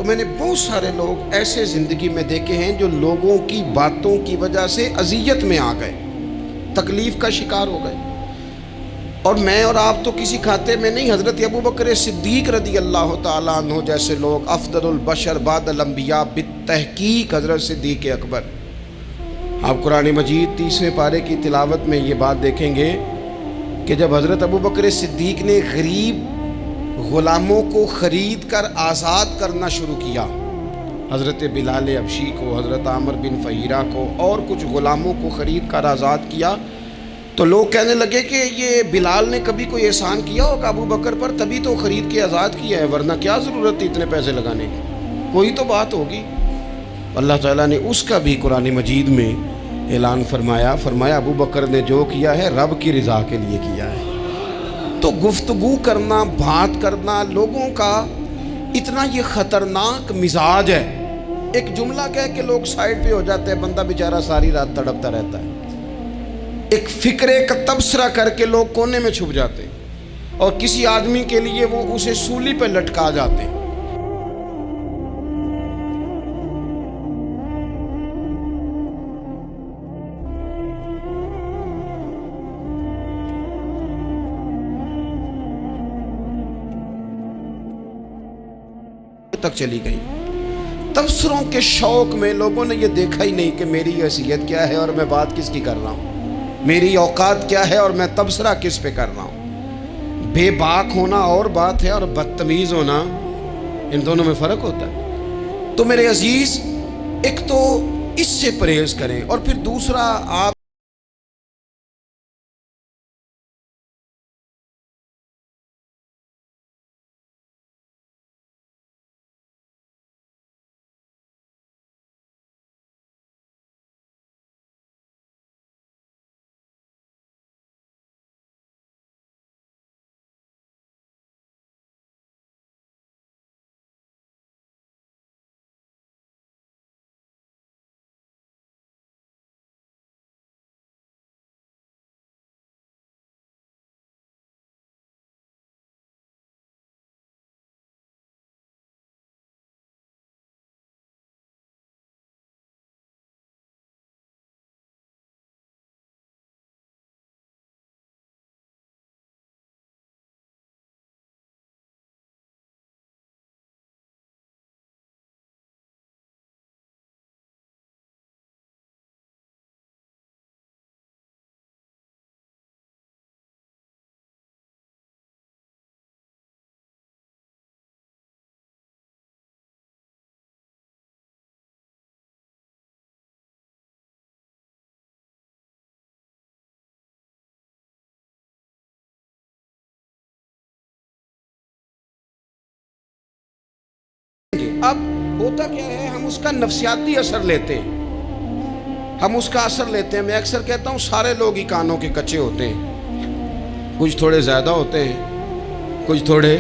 تو میں نے بہت سارے لوگ ایسے زندگی میں دیکھے ہیں جو لوگوں کی باتوں کی وجہ سے اذیت میں آ گئے، تکلیف کا شکار ہو گئے. اور میں اور آپ تو کسی کھاتے میں نہیں. حضرت ابوبکر صدیق رضی اللہ تعالیٰ عنہ جیسے لوگ، افضل البشر بعد الانبیاء بالتحقیق حضرت صدیق اکبر. آپ قرآن مجید 30ویں پارے کی تلاوت میں یہ بات دیکھیں گے کہ جب حضرت ابوبکر صدیق نے غریب غلاموں کو خرید کر آزاد کرنا شروع کیا، حضرت بلال حبشی کو، حضرت عامر بن فہیرہ کو اور کچھ غلاموں کو خرید کر آزاد کیا، تو لوگ کہنے لگے کہ یہ بلال نے کبھی کوئی احسان کیا ہوگا ابو بکر پر، تبھی تو خرید کے آزاد کیا ہے، ورنہ کیا ضرورت تھی اتنے پیسے لگانے کی، کوئی تو بات ہوگی. اللہ تعالیٰ نے اس کا بھی قرآن مجید میں اعلان فرمایا ابو بکر نے جو کیا ہے رب کی رضا کے لیے کیا ہے. تو گفتگو کرنا، بات کرنا، لوگوں کا اتنا یہ خطرناک مزاج ہے. ایک جملہ کہہ کہ لوگ سائڈ پہ ہو جاتے ہیں، بندہ بیچارہ ساری رات تڑپتا رہتا ہے. ایک فکرے کا تبصرہ کر کے لوگ کونے میں چھپ جاتے ہیں، اور کسی آدمی کے لیے وہ اسے سولی پہ لٹکا جاتے ہیں. تک چلی گئی. تبصروں کے شوق میں لوگوں نے یہ دیکھا ہی نہیں کہ میری حیثیت کیا ہے اور میں بات کس کی کر رہا ہوں، میری اوقات کیا ہے اور میں تبصرہ کس پہ کر رہا ہوں. بے باک ہونا اور بات ہے اور بدتمیز ہونا، ان دونوں میں فرق ہوتا ہے. تو میرے عزیز، ایک تو اس سے پرہیز کریں، اور پھر دوسرا آپ اب ہوتا کیا ہے، ہم اس کا نفسیاتی اثر لیتے ہیں، ہم اس کا اثر لیتے ہیں. میں اکثر کہتا ہوں سارے لوگ ہی کانوں کے کچے ہوتے ہیں، کچھ تھوڑے زیادہ ہوتے ہیں، کچھ تھوڑے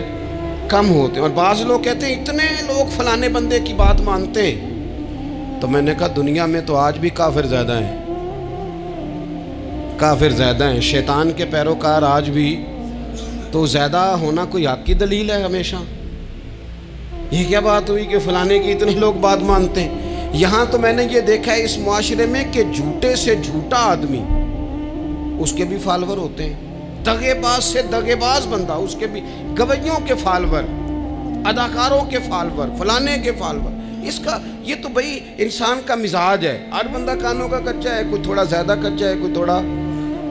کم ہوتے ہیں. اور بعض لوگ کہتے ہیں اتنے لوگ فلانے بندے کی بات مانتے ہیں. تو میں نے کہا دنیا میں تو آج بھی کافر زیادہ ہیں، کافر زیادہ ہیں، شیطان کے پیروکار آج بھی. تو زیادہ ہونا کوئی حق کی دلیل ہے ہمیشہ؟ یہ کیا بات ہوئی کہ فلانے کی اتنے لوگ بات مانتے ہیں؟ یہاں تو میں نے یہ دیکھا ہے اس معاشرے میں کہ جھوٹے سے جھوٹا آدمی، اس کے بھی فالور ہوتے ہیں. دغے باز سے دغے باز بندہ، اس کے بھی گویوں کے فالور، اداکاروں کے فالور، فلانے کے فالور. اس کا یہ تو بھئی انسان کا مزاج ہے. ہر بندہ کانوں کا کچا ہے، کوئی تھوڑا زیادہ کچا ہے، کوئی تھوڑا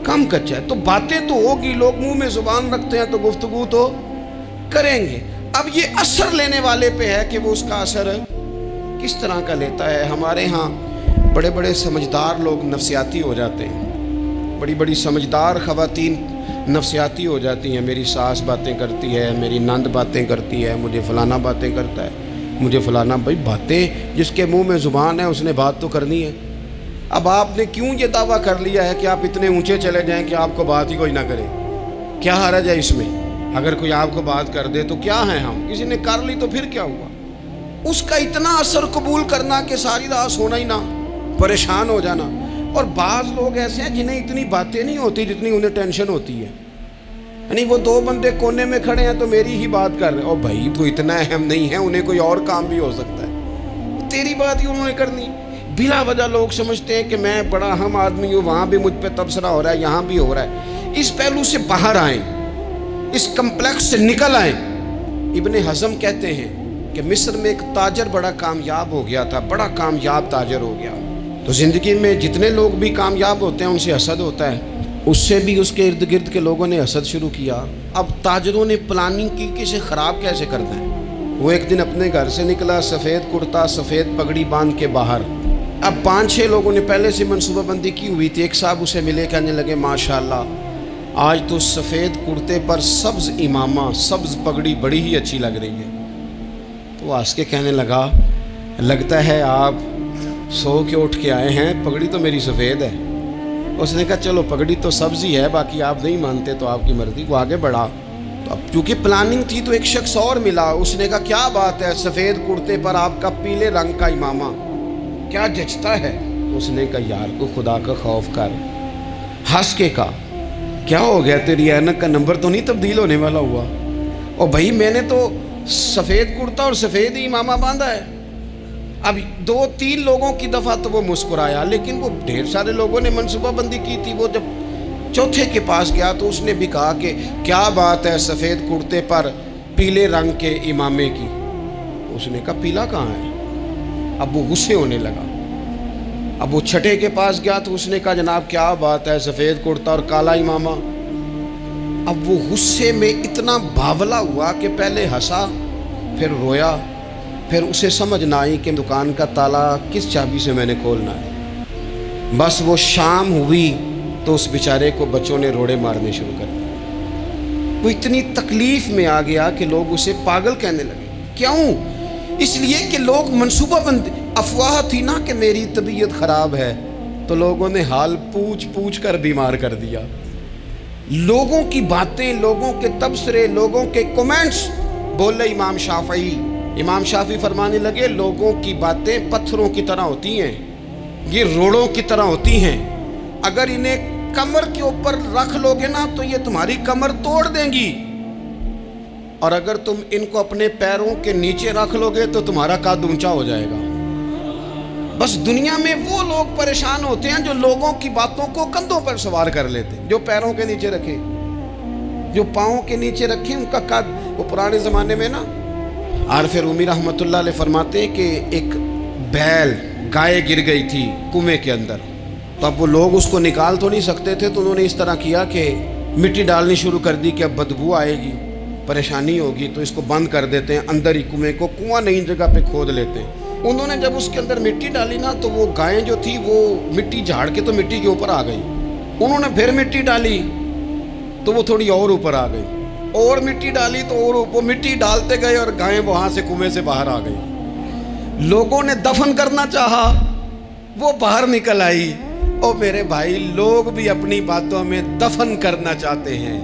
کم کچا ہے. تو باتیں تو ہوگی، لوگ منہ میں زبان رکھتے ہیں تو گفتگو تو کریں گے. اب یہ اثر لینے والے پہ ہے کہ وہ اس کا اثر کس طرح کا لیتا ہے. ہمارے ہاں بڑے بڑے سمجھدار لوگ نفسیاتی ہو جاتے ہیں، بڑی بڑی سمجھدار خواتین نفسیاتی ہو جاتی ہیں. میری ساس باتیں کرتی ہے، میری نند باتیں کرتی ہے، مجھے فلانا باتیں کرتا ہے، مجھے فلانا. بھائی باتیں، جس کے منہ میں زبان ہے اس نے بات تو کرنی ہے. اب آپ نے کیوں یہ دعویٰ کر لیا ہے کہ آپ اتنے اونچے چلے جائیں کہ آپ کو بات ہی کوئی نہ کرے؟ کیا حرج ہے اس میں؟ اگر کوئی آپ کو بات کر دے تو کیا ہیں ہم؟ کسی نے کر لی تو پھر کیا ہوا؟ اس کا اتنا اثر قبول کرنا کہ ساری رات سونا ہی نہ، پریشان ہو جانا. اور بعض لوگ ایسے ہیں جنہیں اتنی باتیں نہیں ہوتی جتنی انہیں ٹینشن ہوتی ہے. یعنی وہ دو بندے کونے میں کھڑے ہیں تو میری ہی بات کر رہے ہیں، اور بھائی تو اتنا اہم نہیں ہے، انہیں کوئی اور کام بھی ہو سکتا ہے، تیری بات ہی انہوں نے کرنی۔ بلا وجہ لوگ سمجھتے ہیں کہ میں بڑا اہم آدمی ہوں، وہاں بھی مجھ پہ تبصرہ ہو رہا ہے، یہاں بھی ہو رہا ہے۔ اس پہلو سے باہر آئیں، اس کمپلیکس سے نکل آئیں۔ ابن حزم کہتے ہیں کہ مصر میں ایک تاجر بڑا کامیاب ہو گیا تھا، بڑا کامیاب تاجر ہو گیا۔ تو زندگی میں جتنے لوگ بھی کامیاب ہوتے ہیں ان سے حسد ہوتا ہے، اس سے بھی اس کے ارد گرد کے لوگوں نے حسد شروع کیا۔ اب تاجروں نے پلاننگ کی کہ اسے خراب کیسے کرنا ہے۔ وہ ایک دن اپنے گھر سے نکلا، سفید کرتا سفید پگڑی باندھ کے باہر۔ اب 5-6 لوگوں نے پہلے سے منصوبہ بندی کی ہوئی تھی۔ ایک صاحب اسے ملے، کہنے لگے ماشاءاللہ آج تو سفید کرتے پر سبز امامہ، سبز پگڑی بڑی ہی اچھی لگ رہی ہے۔ تو وہ ہنس کے کہنے لگا لگتا ہے آپ سو کے اٹھ کے آئے ہیں، پگڑی تو میری سفید ہے۔ اس نے کہا چلو پگڑی تو سبز ہی ہے، باقی آپ نہیں مانتے تو آپ کی مرضی۔ وہ آگے بڑھا، تو اب چونکہ پلاننگ تھی تو ایک شخص اور ملا، اس نے کہا کیا بات ہے، سفید کرتے پر آپ کا پیلے رنگ کا امامہ کیا جچتا ہے۔ اس نے کہا یار کو خدا کا خوف کر، ہنس کے کہا کیا ہو گیا، تیری اینک کا نمبر تو نہیں تبدیل ہونے والا ہوا؟ اور بھائی میں نے تو سفید کرتا اور سفید ہی امامہ باندھا ہے۔ اب 2-3 لوگوں کی دفعہ تو وہ مسکرایا، لیکن وہ ڈھیر سارے لوگوں نے منصوبہ بندی کی تھی۔ وہ جب چوتھے کے پاس گیا تو اس نے بھی کہا کہ کیا بات ہے سفید کرتے پر پیلے رنگ کے امامے کی۔ اس نے کہا پیلا کہاں ہے؟ اب وہ غصے ہونے لگا۔ اب وہ چھٹے کے پاس گیا تو اس نے کہا جناب کیا بات ہے سفید کرتا اور کالا امامہ۔ اب وہ غصے میں اتنا باولا ہوا کہ پہلے ہنسا پھر رویا، پھر اسے سمجھ نہ آئی کہ دکان کا تالا کس چابی سے میں نے کھولنا ہے۔ بس وہ شام ہوئی تو اس بیچارے کو بچوں نے روڑے مارنے شروع کر دیے۔ وہ اتنی تکلیف میں آ گیا کہ لوگ اسے پاگل کہنے لگے۔ کیوں؟ اس لیے کہ لوگ منصوبہ بند، افواہ تھی نا کہ میری طبیعت خراب ہے، تو لوگوں نے حال پوچھ پوچھ کر بیمار کر دیا۔ لوگوں کی باتیں، لوگوں کے تبصرے، لوگوں کے کومنٹس۔ بولے امام شافعی، امام شافعی فرمانے لگے لوگوں کی باتیں پتھروں کی طرح ہوتی ہیں، یہ روڑوں کی طرح ہوتی ہیں، اگر انہیں کمر کے اوپر رکھ لو گے نا تو یہ تمہاری کمر توڑ دیں گی، اور اگر تم ان کو اپنے پیروں کے نیچے رکھ لو گے تو تمہارا قد اونچا ہو جائے گا۔ بس دنیا میں وہ لوگ پریشان ہوتے ہیں جو لوگوں کی باتوں کو کندھوں پر سوار کر لیتے ہیں، جو پیروں کے نیچے رکھے، جو پاؤں کے نیچے رکھے ان کا قد۔ وہ پرانے زمانے میں نا عارف رومی رحمۃ اللہ علیہ فرماتے ہیں کہ ایک بیل گائے گر گئی تھی کنویں کے اندر، تو اب وہ لوگ اس کو نکال تو نہیں سکتے تھے، تو انہوں نے اس طرح کیا کہ مٹی ڈالنی شروع کر دی کہ اب بدبو آئے گی، پریشانی ہوگی، تو اس کو بند کر دیتے ہیں اندر ہی کنویں کو، کنواں نئی جگہ پہ کھود لیتے ہیں۔ انہوں نے جب اس کے اندر مٹی ڈالی نا تو وہ گائیں جو تھی وہ مٹی جھاڑ کے تو مٹی کے اوپر آ گئی، انہوں نے پھر مٹی ڈالی تو وہ تھوڑی اور اوپر آ گئی، اور مٹی ڈالی تو اور وہ مٹی ڈالتے گئے اور گائیں وہاں سے کنویں سے باہر آ گئی۔ لوگوں نے دفن کرنا چاہا، وہ باہر نکل آئی۔ اور میرے بھائی لوگ بھی اپنی باتوں میں دفن کرنا چاہتے ہیں،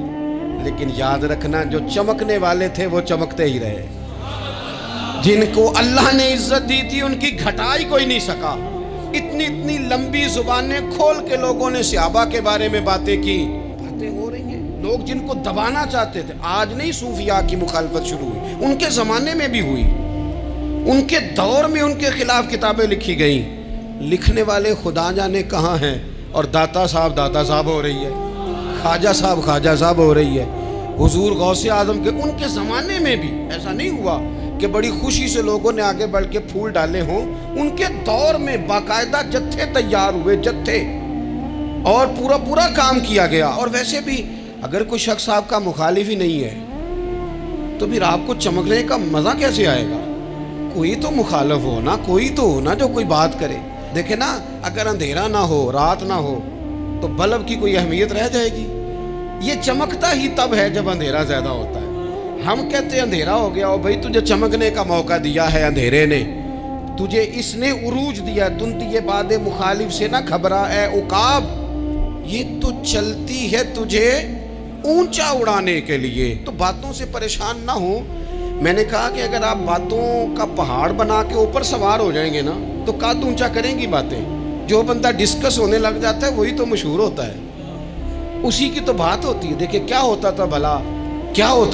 لیکن یاد رکھنا جو چمکنے والے تھے وہ چمکتے ہی رہے، جن کو اللہ نے عزت دی تھی ان کی گھٹائی کوئی نہیں سکا۔ اتنی لمبی زبانیں کھول کے لوگوں نے صحابہ کے بارے میں باتیں کی، باتیں ہو رہی ہیں۔ لوگ جن کو دبانا چاہتے تھے، آج نہیں صوفیاء کی مخالفت شروع ہوئی، ان کے زمانے میں بھی ہوئی، ان کے دور میں ان کے خلاف کتابیں لکھی گئیں۔ لکھنے والے خدا جانے کہاں ہیں، اور داتا صاحب ہو رہی ہے، خواجہ صاحب ہو رہی ہے۔ حضور غوث اعظم کے ان کے زمانے میں بھی ایسا نہیں ہوا کہ بڑی خوشی سے لوگوں نے آگے بڑھ کے پھول ڈالے ہوں، ان کے دور میں باقاعدہ جتھے تیار ہوئے، جتھے، اور پورا کام کیا گیا۔ اور ویسے بھی اگر کوئی شخص آپ کا مخالف ہی نہیں ہے تو پھر آپ کو چمکنے کا مزہ کیسے آئے گا؟ کوئی تو مخالف ہو نا، کوئی تو ہو نا جو کوئی بات کرے۔ دیکھیں نا، اگر اندھیرا نہ ہو، رات نہ ہو تو بلب کی کوئی اہمیت رہ جائے گی؟ یہ چمکتا ہی تب ہے جب اندھیرا زیادہ ہوتا ہے۔ ہم کہتے ہیں اندھیرا ہو گیا، اور بھائی تجھے چمکنے کا موقع دیا ہے اندھیرے نے، تجھے اس نے عروج دیا، تم یہ باد مخالف سے نہ گھبرا اے عقاب، یہ تو چلتی ہے تجھے اونچا اڑانے کے لیے، تو باتوں سے پریشان نہ ہو۔ میں نے کہا کہ اگر آپ باتوں کا پہاڑ بنا کے اوپر سوار ہو جائیں گے نا تو قد اونچا کریں گی باتیں۔ جو بندہ ڈسکس ہونے لگ جاتا ہے وہی تو مشہور ہوتا ہے۔ اسی کی تو بات ہوتی ہے. دیکھیں کیا ہوتا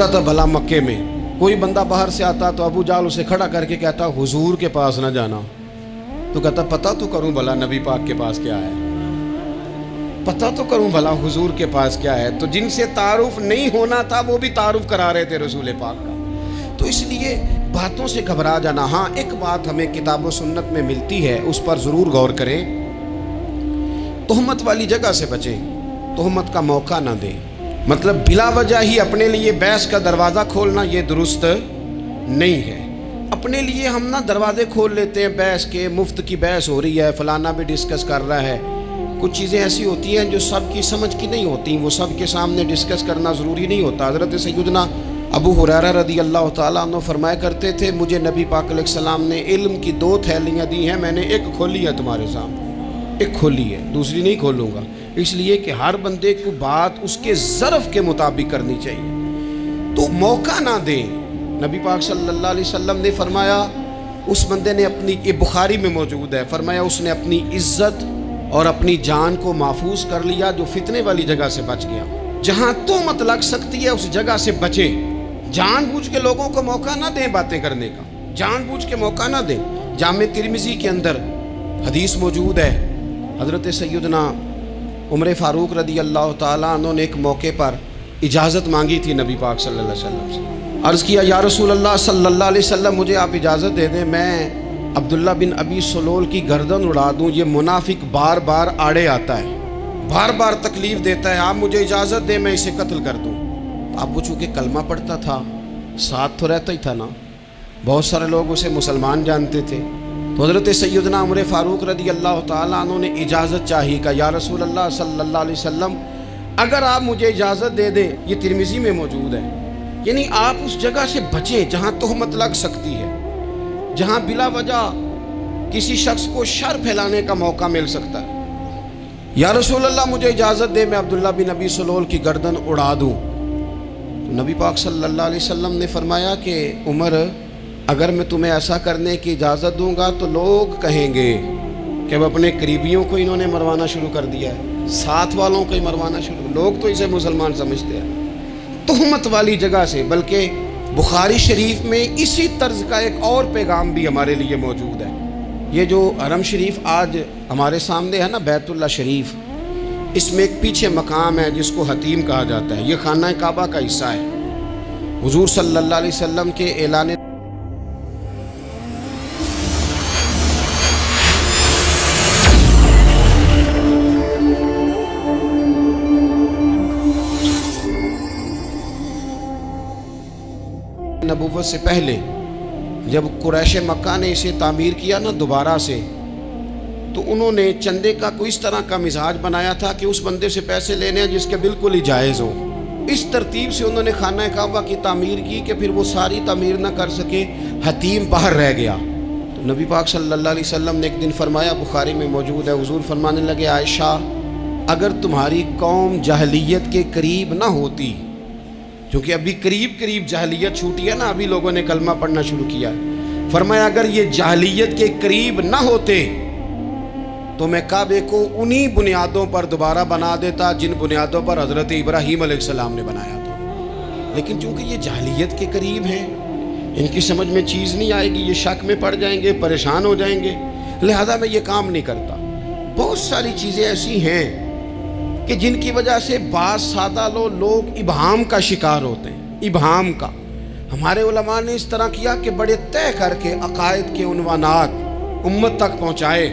تھا بھلا مکے میں کوئی بندہ باہر سے آتا تو ابو جہل اسے کھڑا کر کے کہتا حضور کے پاس نہ جانا. تو کہتا پتہ تو کروں بھلا نبی پاک کے پاس کیا ہے, پتہ تو کروں بھلا حضور کے پاس کیا ہے. تو جن سے تعارف نہیں ہونا تھا وہ بھی تعارف کرا رہے تھے رسول پاک کا. تو اس لیے باتوں سے گھبرا جانا. ہاں ایک بات ہمیں کتاب و سنت میں ملتی ہے, اس پر ضرور غور کریں. تہمت والی جگہ سے بچیں, تہمت کا موقع نہ دیں. مطلب بلا وجہ ہی اپنے لیے بحث کا دروازہ کھولنا یہ درست نہیں ہے. اپنے لیے ہم نہ دروازے کھول لیتے ہیں بحث کے, مفت کی بحث ہو رہی ہے, فلانا بھی ڈسکس کر رہا ہے. کچھ چیزیں ایسی ہوتی ہیں جو سب کی سمجھ کی نہیں ہوتی, وہ سب کے سامنے ڈسکس کرنا ضروری نہیں ہوتا. حضرت سیدنا ابو ہریرہ رضی اللہ تعالیٰ عنہ فرمایا کرتے تھے, مجھے نبی پاک علیہ السلام نے علم کی 2 تھیلیاں دی ہیں, میں نے ایک کھولی ہے تمہارے سامنے, ایک کھولی ہے, دوسری نہیں کھولوں گا. اس لیے کہ ہر بندے کو بات اس کے ظرف کے مطابق کرنی چاہیے. تو موقع نہ دیں. نبی پاک صلی اللہ علیہ وسلم نے فرمایا اس بندے نے اپنی, یہ بخاری میں موجود ہے, فرمایا اس نے اپنی عزت اور اپنی جان کو محفوظ کر لیا جو فتنے والی جگہ سے بچ گیا. جہاں تہمت لگ سکتی ہے اس جگہ سے بچیں. جان بوجھ کے لوگوں کو موقع نہ دیں باتیں کرنے کا, جان بوجھ کے موقع نہ دیں. جامع ترمذی کے اندر حدیث موجود ہے, حضرت سیدنا عمر فاروق رضی اللہ تعالیٰ عنہ نے ایک موقع پر اجازت مانگی تھی نبی پاک صلی اللہ علیہ وسلم سے. عرض کیا یا رسول اللہ صلی اللہ علیہ وسلم مجھے آپ اجازت دے دیں, میں عبداللہ بن ابی سلول کی گردن اڑا دوں, یہ منافق بار بار آڑے آتا ہے, بار بار تکلیف دیتا ہے, آپ مجھے اجازت دیں میں اسے قتل کر دوں. اب وہ چونکہ کلمہ پڑھتا تھا, ساتھ تو رہتا ہی تھا نا, بہت سارے لوگ اسے مسلمان جانتے تھے. تو حضرت سیدنا عمر فاروق رضی اللہ تعالیٰ عنہ نے اجازت چاہی, کہ یا رسول اللہ صلی اللہ علیہ وسلم اگر آپ مجھے اجازت دے دیں, یہ ترمذی میں موجود ہے, یعنی آپ اس جگہ سے بچیں جہاں تہمت لگ سکتی ہے, جہاں بلا وجہ کسی شخص کو شر پھیلانے کا موقع مل سکتا ہے. یا رسول اللہ مجھے اجازت دے میں عبداللہ بن ابی سلول کی گردن اڑا دوں. تو نبی پاک صلی اللہ علیہ وسلم نے فرمایا کہ عمر اگر میں تمہیں ایسا کرنے کی اجازت دوں گا تو لوگ کہیں گے کہ اب اپنے قریبیوں کو انہوں نے مروانا شروع کر دیا ہے, ساتھ والوں کو ہی مروانا شروع, لوگ تو اسے مسلمان سمجھتے ہیں. تہمت والی جگہ سے. بلکہ بخاری شریف میں اسی طرز کا ایک اور پیغام بھی ہمارے لیے موجود ہے. یہ جو حرم شریف آج ہمارے سامنے ہے نا, بیت اللہ شریف, اس میں ایک پیچھے مقام ہے جس کو حتیم کہا جاتا ہے, یہ خانہ کعبہ کا حصہ ہے. حضور صلی اللہ علیہ وسلم کے اعلان نبوت سے پہلے جب قریش مکہ نے اسے تعمیر کیا نا دوبارہ سے, تو انہوں نے چندے کا کوئی اس طرح کا مزاج بنایا تھا کہ اس بندے سے پیسے لینے ہیں جس کے بالکل ہی جائز ہو. اس ترتیب سے انہوں نے خانہ کعبہ کی تعمیر کی کہ پھر وہ ساری تعمیر نہ کر سکے, حتیم باہر رہ گیا. تو نبی پاک صلی اللہ علیہ وسلم نے ایک دن فرمایا, بخاری میں موجود ہے, حضور فرمانے لگے عائشہ اگر تمہاری قوم جاہلیت کے قریب نہ ہوتی, کیونکہ ابھی قریب جاہلیت چھوٹی ہے نا, ابھی لوگوں نے کلمہ پڑھنا شروع کیا ہے, فرمایا اگر یہ جاہلیت کے قریب نہ ہوتے تو میں کعبے کو انہی بنیادوں پر دوبارہ بنا دیتا جن بنیادوں پر حضرت ابراہیم علیہ السلام نے بنایا تھا. لیکن چونکہ یہ جاہلیت کے قریب ہیں, ان کی سمجھ میں چیز نہیں آئے گی, یہ شک میں پڑ جائیں گے, پریشان ہو جائیں گے, لہذا میں یہ کام نہیں کرتا. بہت ساری چیزیں ایسی ہیں کہ جن کی وجہ سے بعض سادہ لوگ ابہام کا شکار ہوتے ہیں. ابہام کا ہمارے علماء نے اس طرح کیا کہ بڑے طے کر کے عقائد کے عنوانات امت تک پہنچائے.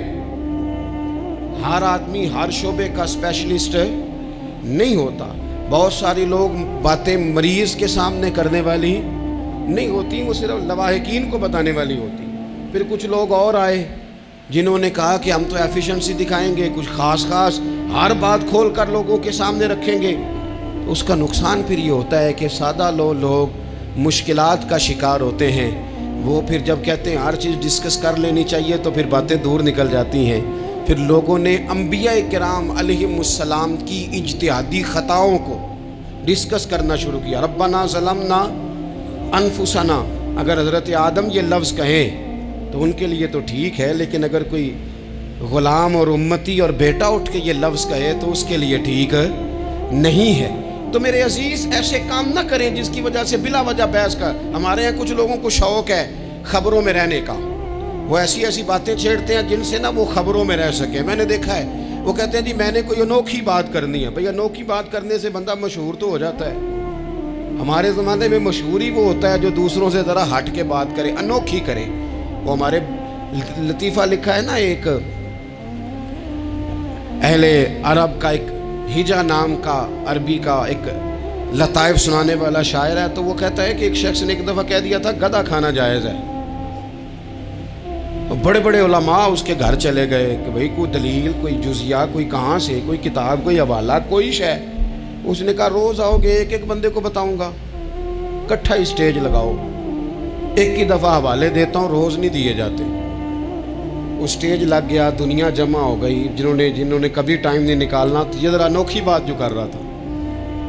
ہر آدمی ہر شعبے کا اسپیشلسٹ نہیں ہوتا. بہت سارے لوگ باتیں مریض کے سامنے کرنے والی نہیں ہوتی, وہ صرف لواحقین کو بتانے والی ہوتی. پھر کچھ لوگ اور آئے جنہوں نے کہا کہ ہم تو ایفیشنسی دکھائیں گے, کچھ خاص ہر بات کھول کر لوگوں کے سامنے رکھیں گے. تو اس کا نقصان پھر یہ ہوتا ہے کہ سادہ لوگ مشکلات کا شکار ہوتے ہیں. وہ پھر جب کہتے ہیں ہر چیز ڈسکس کر لینی چاہیے تو پھر باتیں دور نکل جاتی ہیں. پھر لوگوں نے انبیاء کرام علیہم السلام کی اجتہادی خطاؤں کو ڈسکس کرنا شروع کیا. ربنا ظلمنا انفسنا, اگر حضرت آدم یہ لفظ کہیں تو ان کے لیے تو ٹھیک ہے, لیکن اگر کوئی غلام اور امتی اور بیٹا اٹھ کے یہ لفظ کہے تو اس کے لیے ٹھیک نہیں ہے۔ تو میرے عزیز ایسے کام نہ کریں جس کی وجہ سے بلا وجہ بحث کا۔ ہمارے یہاں کچھ لوگوں کو شوق ہے خبروں میں رہنے کا، وہ ایسی ایسی باتیں چھیڑتے ہیں جن سے نا وہ خبروں میں رہ سکیں۔ میں نے دیکھا ہے وہ کہتے ہیں جی میں نے کوئی انوکھی بات کرنی ہے۔ بھئی انوکھی بات کرنے سے بندہ مشہور تو ہو جاتا ہے۔ ہمارے زمانے میں مشہور ہی وہ ہوتا ہے جو دوسروں سے ذرا ہٹ کے بات کرے، انوکھی کرے۔ وہ ہمارے لطیفہ لکھا ہے نا، ایک اہل عرب کا، ایک ہجا نام کا عربی کا ایک لطائف سنانے والا شاعر ہے، تو وہ کہتا ہے کہ ایک شخص نے ایک دفعہ کہہ دیا تھا گدھا کھانا جائز ہے۔ بڑے بڑے علماء اس کے گھر چلے گئے کہ بھئی کوئی دلیل، کوئی جزیہ، کوئی کہاں سے، کوئی کتاب، کوئی حوالہ، کوئی شے۔ اس نے کہا روز آؤ گے ایک ایک بندے کو بتاؤں گا، کٹھا ہی سٹیج لگاؤ، ایک ہی دفعہ حوالے دیتا ہوں، روز نہیں دیے جاتے۔ وہ سٹیج لگ گیا، دنیا جمع ہو گئی، جنہوں نے کبھی ٹائم نہیں نکالنا، تو یہ ذرا انوکھی بات جو کر رہا تھا،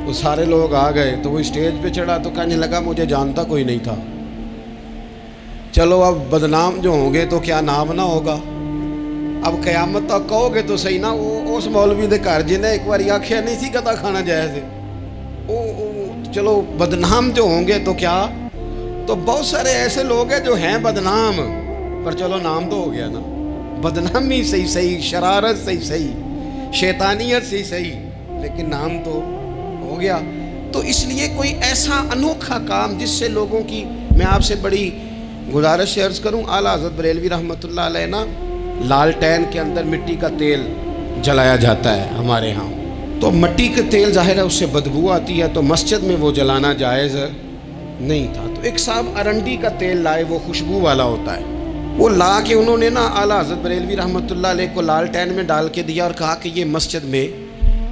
وہ سارے لوگ آ گئے۔ تو وہ اسٹیج پہ چڑھا تو کہنے لگا مجھے جانتا کوئی نہیں تھا، چلو اب بدنام جو ہوں گے تو کیا نام نہ ہوگا، اب قیامت تک کہو گے تو صحیح نا، وہ اس مولوی دے گھر جنہیں ایک بار آکھیا نہیں سی گدھا کھانا جائز ہے، چلو بدنام جو ہوں گے تو کیا۔ تو بہت سارے ایسے لوگ ہیں جو ہیں بدنام، پر چلو نام تو ہو گیا نا، بدنامی صحیح، شرارت صحیح، شیطانیت صحیح، لیکن نام تو ہو گیا۔ تو اس لیے کوئی ایسا انوکھا کام جس سے لوگوں کی، میں آپ سے بڑی گزارش عرض کروں، اعلیٰ حضرت بریلوی رحمۃ اللہ علیہ نا، لالٹین کے اندر مٹی کا تیل جلایا جاتا ہے ہمارے ہاں، تو مٹی کا تیل ظاہر ہے اس سے بدبو آتی ہے، تو مسجد میں وہ جلانا جائز نہیں تھا۔ تو ایک صاحب ارنڈی کا تیل لائے، وہ خوشبو والا ہوتا ہے، وہ لا کے انہوں نے نا اعلیٰ حضرت بریلوی رحمۃ اللہ علیہ کو لالٹین میں ڈال کے دیا اور کہا کہ یہ مسجد میں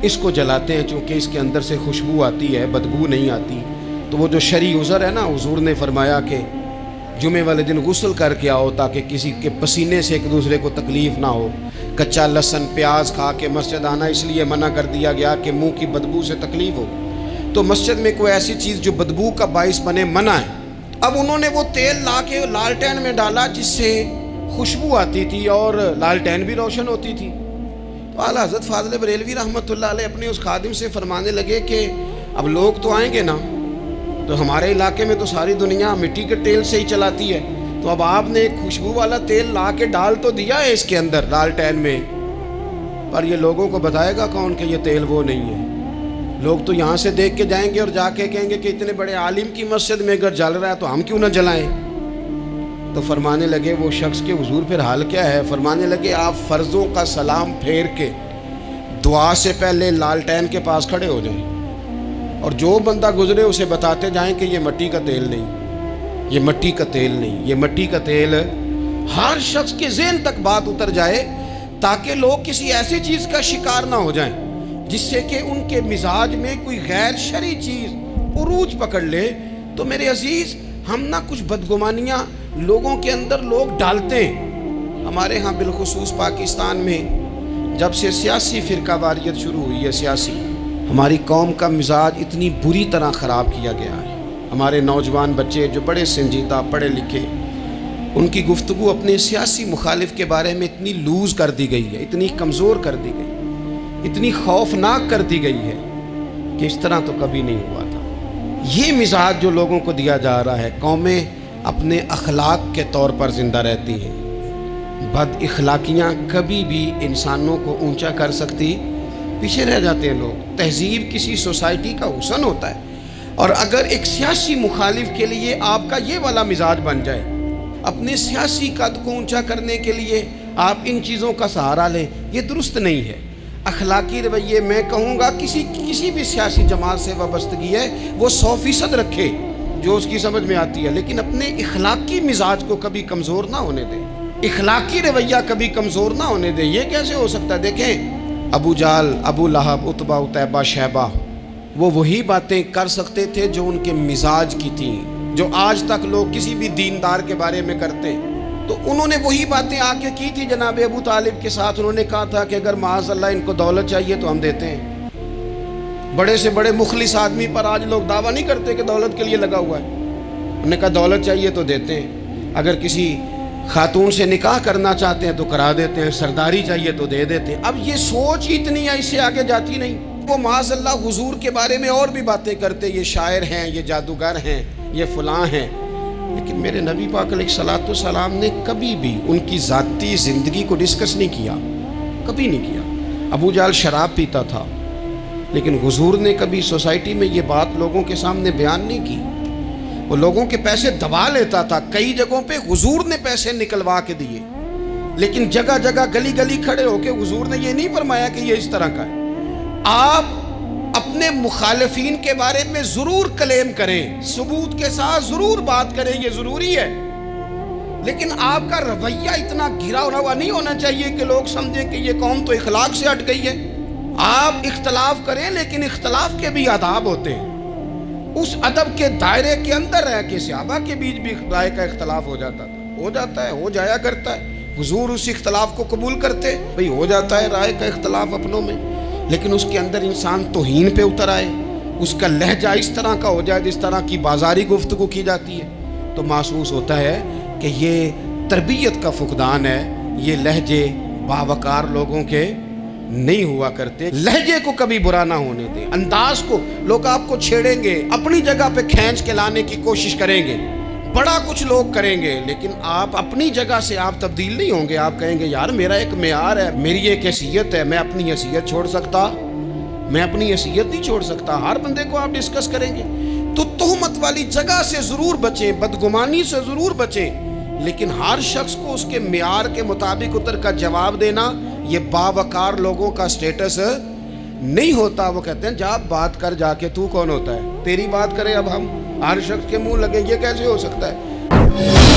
اس کو جلاتے ہیں چونکہ اس کے اندر سے خوشبو آتی ہے، بدبو نہیں آتی۔ تو وہ جو شرعی عذر ہے نا، حضور نے فرمایا کہ جمعے والے دن غسل کر کے آؤ تاکہ کسی کے پسینے سے ایک دوسرے کو تکلیف نہ ہو۔ کچا لہسن پیاز کھا کے مسجد آنا اس لیے منع کر دیا گیا کہ منہ کی بدبو سے تکلیف ہو، تو مسجد میں کوئی ایسی چیز جو بدبو کا باعث بنے منع ہے۔ اب انہوں نے وہ تیل لا کے لالٹین میں ڈالا جس سے خوشبو آتی تھی اور لالٹین بھی روشن ہوتی تھی۔ تو اعلیٰ حضرت فاضل بریلوی رحمۃ اللہ علیہ اپنے اس خادم سے فرمانے لگے کہ اب لوگ تو آئیں گے نا، تو ہمارے علاقے میں تو ساری دنیا مٹی کے تیل سے ہی چلاتی ہے، تو اب آپ نے ایک خوشبو والا تیل لا کے ڈال تو دیا ہے اس کے اندر لالٹین میں، پر یہ لوگوں کو بتائے گا کون کہ یہ تیل وہ نہیں ہے؟ لوگ تو یہاں سے دیکھ کے جائیں گے اور جا کے کہیں گے کہ اتنے بڑے عالم کی مسجد میں اگر جل رہا ہے تو ہم کیوں نہ جلائیں۔ تو فرمانے لگے وہ شخص کے حضور پھر حال کیا ہے؟ فرمانے لگے آپ فرضوں کا سلام پھیر کے دعا سے پہلے لالٹین کے پاس کھڑے ہو جائیں، اور جو بندہ گزرے اسے بتاتے جائیں کہ یہ مٹی کا تیل نہیں، یہ مٹی کا تیل نہیں، یہ مٹی کا تیل۔ ہر شخص کے ذہن تک بات اتر جائے تاکہ لوگ کسی ایسی چیز کا شکار نہ ہو جائیں جس سے کہ ان کے مزاج میں کوئی غیر شرعی چیز عروج پکڑ لے۔ تو میرے عزیز ہم نہ کچھ بدگمانیاں لوگوں کے اندر لوگ ڈالتے ہیں۔ ہمارے ہاں بالخصوص پاکستان میں جب سے سیاسی فرقہ واریت شروع ہوئی ہے، سیاسی، ہماری قوم کا مزاج اتنی بری طرح خراب کیا گیا ہے۔ ہمارے نوجوان بچے جو بڑے سنجیدہ پڑھے لکھے، ان کی گفتگو اپنے سیاسی مخالف کے بارے میں اتنی لوز کر دی گئی ہے، اتنی کمزور کر دی گئی، اتنی خوفناک کر دی گئی ہے کہ اس طرح تو کبھی نہیں ہوا تھا۔ یہ مزاج جو لوگوں کو دیا جا رہا ہے، قومیں اپنے اخلاق کے طور پر زندہ رہتی ہیں۔ بد اخلاقیاں کبھی بھی انسانوں کو اونچا کر سکتی، پیچھے رہ جاتے ہیں لوگ۔ تہذیب کسی سوسائٹی کا حسن ہوتا ہے، اور اگر ایک سیاسی مخالف کے لیے آپ کا یہ والا مزاج بن جائے، اپنے سیاسی قد کو اونچا کرنے کے لیے آپ ان چیزوں کا سہارا لیں، یہ درست نہیں ہے۔ اخلاقی رویے میں کہوں گا کسی بھی سیاسی جماعت سے وابستگی ہے وہ 100% رکھے جو اس کی سمجھ میں آتی ہے، لیکن اپنے اخلاقی مزاج کو کبھی کمزور نہ ہونے دیں، اخلاقی رویہ کبھی کمزور نہ ہونے دیں۔ یہ کیسے ہو سکتا ہے؟ دیکھیں ابو جہل، ابو لہب، عتبہ، عتیبہ، شیبہ، وہ وہی باتیں کر سکتے تھے جو ان کے مزاج کی تھیں، جو آج تک لوگ کسی بھی دیندار کے بارے میں کرتے ہیں۔ تو انہوں نے وہی باتیں آ کے کی تھی جناب ابو طالب کے ساتھ۔ انہوں نے کہا تھا کہ اگر معاذ اللہ ان کو دولت چاہیے تو ہم دیتے ہیں۔ بڑے سے بڑے مخلص آدمی پر آج لوگ دعویٰ نہیں کرتے کہ دولت کے لیے لگا ہوا ہے، انہوں نے کہا دولت چاہیے تو دیتے ہیں، اگر کسی خاتون سے نکاح کرنا چاہتے ہیں تو کرا دیتے ہیں، سرداری چاہیے تو دے دیتے ہیں۔ اب یہ سوچ ہی اتنی ہے، اس سے آگے جاتی نہیں۔ وہ معاذ اللہ حضور کے بارے میں اور بھی باتیں کرتے، یہ شاعر ہیں، یہ جادوگر ہیں، یہ فلاں ہیں، لیکن میرے نبی پاک علیہ الصلوۃ والسلام نے کبھی بھی ان کی ذاتی زندگی کو ڈسکس نہیں کیا، کبھی نہیں کیا۔ ابو جہل شراب پیتا تھا، لیکن حضور نے کبھی سوسائٹی میں یہ بات لوگوں کے سامنے بیان نہیں کی۔ وہ لوگوں کے پیسے دبا لیتا تھا، کئی جگہوں پہ حضور نے پیسے نکلوا کے دیے، لیکن جگہ جگہ گلی گلی کھڑے ہو کے حضور نے یہ نہیں فرمایا کہ یہ اس طرح کا ہے۔ آپ اپنے مخالفین کے بارے میں ضرور کلیم کریں، ثبوت کے ساتھ ضرور بات کریں، یہ ضروری ہے، لیکن آپ کا رویہ اتنا گھرا ہوا نہیں ہونا چاہیے کہ لوگ سمجھیں کہ یہ قوم تو اخلاق سے ہٹ گئی ہے۔ آپ اختلاف کریں، لیکن اختلاف کے بھی آداب ہوتے ہیں، اس ادب کے دائرے کے اندر رہ کے صحابہ کے بیچ بھی رائے کا اختلاف ہو جاتا تھا، ہو جاتا ہے، ہو جایا کرتا ہے۔ حضور اس اختلاف کو قبول کرتے، بھئی ہو جاتا ہے رائے کا اختلاف اپنوں میں، لیکن اس کے اندر انسان توہین پہ اتر آئے، اس کا لہجہ اس طرح کا ہو جائے جس طرح کی بازاری گفتگو کی جاتی ہے، تو محسوس ہوتا ہے کہ یہ تربیت کا فقدان ہے، یہ لہجے باوقار لوگوں کے نہیں ہوا کرتے۔ لہجے کو کبھی برا نہ ہونے دیں، انداز کو، لوگ آپ کو چھیڑیں گے، اپنی جگہ پہ کھینچ کے لانے کی کوشش کریں گے، بڑا کچھ لوگ کریں گے، لیکن آپ اپنی جگہ سے آپ تبدیل نہیں ہوں گے۔ آپ کہیں گے یار میرا ایک معیار ہے، میری ایک حیثیت ہے، میں اپنی حیثیت چھوڑ سکتا، میں اپنی حیثیت نہیں چھوڑ سکتا۔ ہر بندے کو آپ ڈسکس کریں گے، تو تہمت والی جگہ سے ضرور بچیں، بدگمانی سے ضرور بچیں، لیکن ہر شخص کو اس کے معیار کے مطابق اتر کا جواب دینا یہ باوقار لوگوں کا سٹیٹس نہیں ہوتا۔ وہ کہتے ہیں جا بات کر، جا کے تو کون ہوتا ہے، تیری بات کرے اب ہم، ہر شخص کے منہ لگے، یہ کیسے ہو سکتا ہے؟